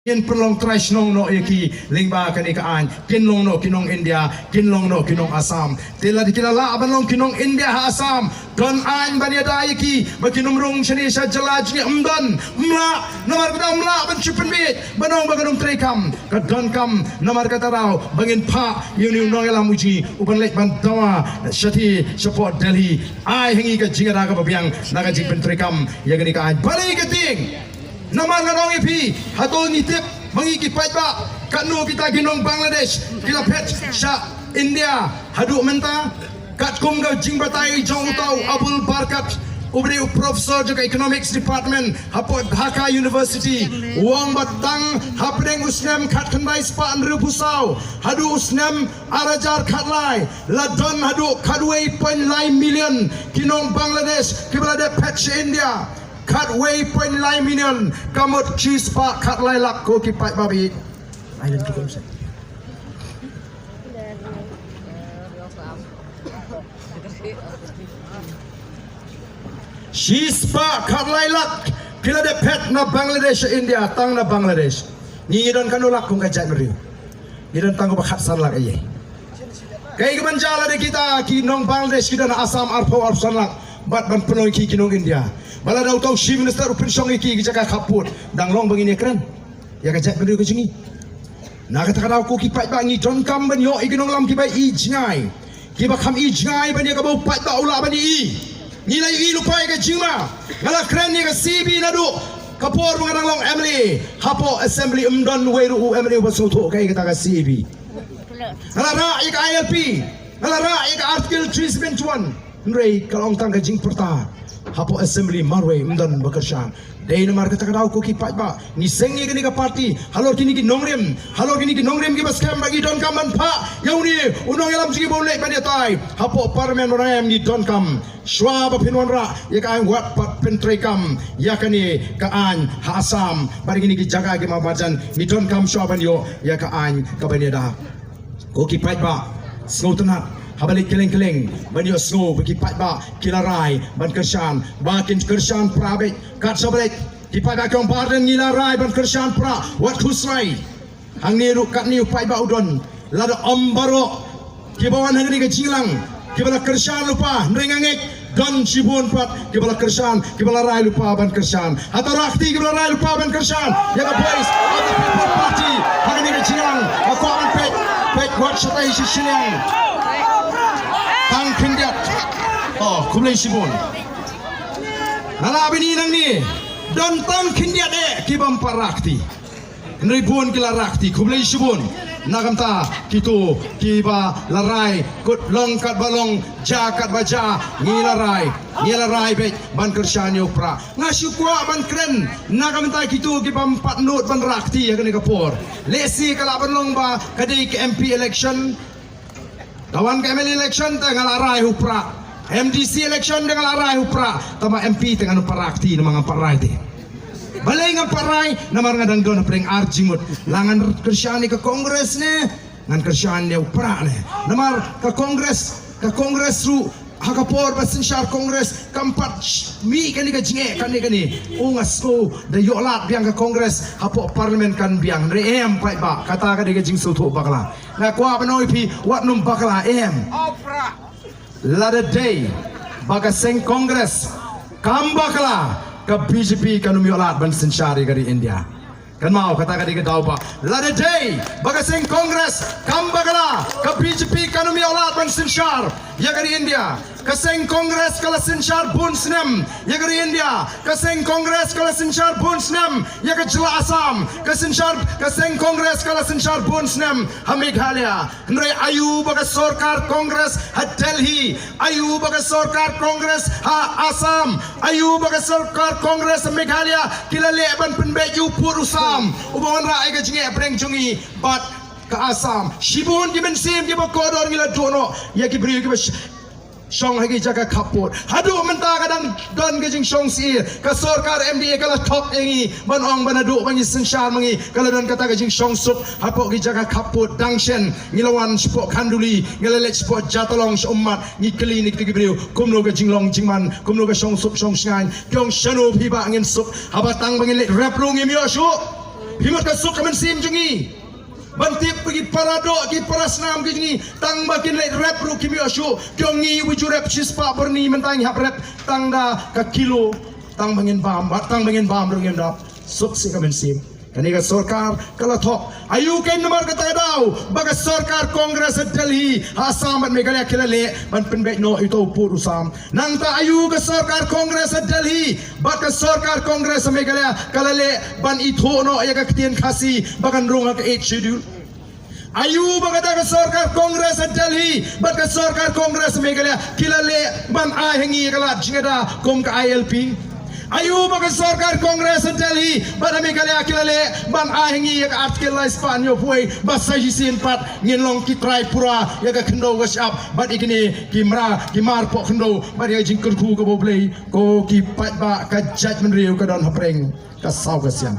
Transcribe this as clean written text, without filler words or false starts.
Kin perlong trash nong no iki lingba kan ikaan kin long no kinong India kin long no kinong Assam tila dikilala aban long kinong India ha Assam don an baniada iki bakinong rong shani sa jalaj ni amdan mla nomor kada mla ban chupen bit banong baganong trekam kadon kam nomor kata raw bangin pa yuni nong elam uji uban lek ban dawa shati support Delhi ai hangi ka jingara ka babiang naga jipen trekam yagani ka balik keting Naman nga nong ipi, hatol nitip, mangikipay ba, kanu kita ginong Bangladesh, kilapet sa India, hadu menta, kat kumga jingba tayo jong utaw, abul barkat, ubri professor juga economics department, hapo Dhaka University, uang batang, hapdeng usnem kat kendai spa andru pusaw, hadu usnem arajar kat lai, ladon hadu kadway point lai million, kinong Bangladesh, kibalade pet sa India, kat way point lai million kamut cheese pak kat lai lak ko kipai babi island tukum sa cheese pak kat lai lak kila de pet na Bangladesh India tang na Bangladesh ni don kanulak kung kajak meriu ni don tang ko bakat sanlak aye kay kemanjala de kita kinong Bangladesh kita na Assam arpo sanlak bat ban penuh kinong India Bala daw tahu si minister upin song iki kijaka kaput dang long bangin ekran ya kajak beri ke jingi na kata daw ko kipai bangi don kam ban yo iginong lam kipai i jingai kiba kam i jingai ban ya ka bau pat ba ula ban i nilai i lupa ke jingma ngala kren ni ka CB na do kapor mengarang long Emily hapo assembly umdon weru Emily basuto kay kata ka CB ngala ra i ka ILP ngala ra i ka article 371 nrei kalong tang ka jing perta hapo assembly marwe umdan bakarsan dai namar kata kadau ko ki pa ni sengi gini ka party halor kini ki nongrem ki baskam bagi don kam pa yauni unong elam sigi boleh bani tai hapo parmen ram ni don kam shwa ba pinwan ra ya ka wat pat pentre kam ya kani ka an ha Assam bari gini ki jaga ki mabajan ni don kam shwa ban yo ya ka an ka bani da ko ki pa snotana habalik keleng-keleng banyo snow bagi patba kilarai ban kersan bakin kersan prabe kat sabalik dipaga kong barden kilarai ban kersan pra wat khusrai hang ni ru kat ni patba udon lada ombaro kibawan hang ni ke jilang kibala kersan lupa nrengangek don sibun pat kibala kersan kibala rai lupa ban kersan hatarakti kibala rai lupa ban kersan ya ka boys of the people party hang ni ke jilang aku akan pek wat satai sisiang tang kindiat oh kumlay sibon nalabi ni nang ni don tang kindiat kibam parakti nribun kila rakti kumlay sibon nagamta kito kiba larai kut longkat balong jakat baja ngilarai bet ban kersanyo pra ngasukwa ban kren nagamta kito kibam patnot ban rakti ya kani kapor lesi kala banlong ba kadai ke MP election kawan ke ML election tengah larai hupra MDC election tengah larai hupra tama MP tengah nuparakti namang parai de balai ngam parai namar ngadang don preng arjimut langan kersyani ke kongres ne ngan kersyani upra ne namar ke kongres ru hakapor basin syar kongres kampat mi kani ka jinge kani ungas ko da yolat biang ke kongres hapo parlimen kan biang reem pai ba kata ka de jing soto bakla na kwa banoi pi wat num bakla em opra la day bagaseng kongres kam bakla ka BJP kanum yolat basin syar dari India kan mau kata ka de daw ba la day bagaseng kongres kam bakla ka BJP kanum yolat basin syar ya dari India kaseng kongres kala sinshar bunsnem ya dari India kaseng kongres kala sinshar bunsnem ya ke jela Assam kaseng kongres kala sinshar bunsnem ha Meghalaya nrai ayu baga sarkar kongres ha Delhi ayu baga sarkar kongres ha Assam ayu baga sarkar kongres ha Meghalaya kilale ban penbe yu pur usam ubawan ra ga jinge breng jungi bat ka Assam shibun dimen sim di bakodor ngila dono ya ki bri Song lagi jaga kaput. Hadu mentah kadang don gejing song si. Kasorkar MDA kalau top ini banong banadu bangi sensyar mangi kalau don kata gejing song sup hapok jaga kaput dangshen ngilawan spok kanduli ngilalet spok jatolong umat ni klinik tigi beliau kumno gejing long jingman kumno ge song sup song sngan kyong shanu piba angin sup habatang bangi let rap lu ngimyo shu himat ka sok kamen sim jungi bantip pergi parado ki parasnam ki jungi tang bakin le rap ru kimi ashu kyongi wiju rap chispa berni mentang hap rap tang da ka kilo tang bangin bam ru ngem dap sok si kamen sim kaniga sarkar kala thok ayu ken nomor kata dau baga sarkar kongres Delhi Assam ban Meghalaya kilale ban penbek no itu pur usam nang ta ayu ka sarkar kongres Delhi baga sarkar kongres Meghalaya kalale ban itho no ya ka tien khasi bagan runga ka 8 schedule ayu baga ka sarkar kongres Delhi baga sarkar kongres Meghalaya kilale ban a hengi kala jingada kom ka ILP ayu baga sarkar kongres Delhi bana Meghalaya kilale ban ahingi ya artikel la Spanyo puai basa hisin pat nginlong ki trai pura ya ka khndo ga shap bat igni kimra kimar po khndo bat ya jingkul khu ka boblei ko ki pat ba ka judgment riu ka don hapreng ka saw ka siang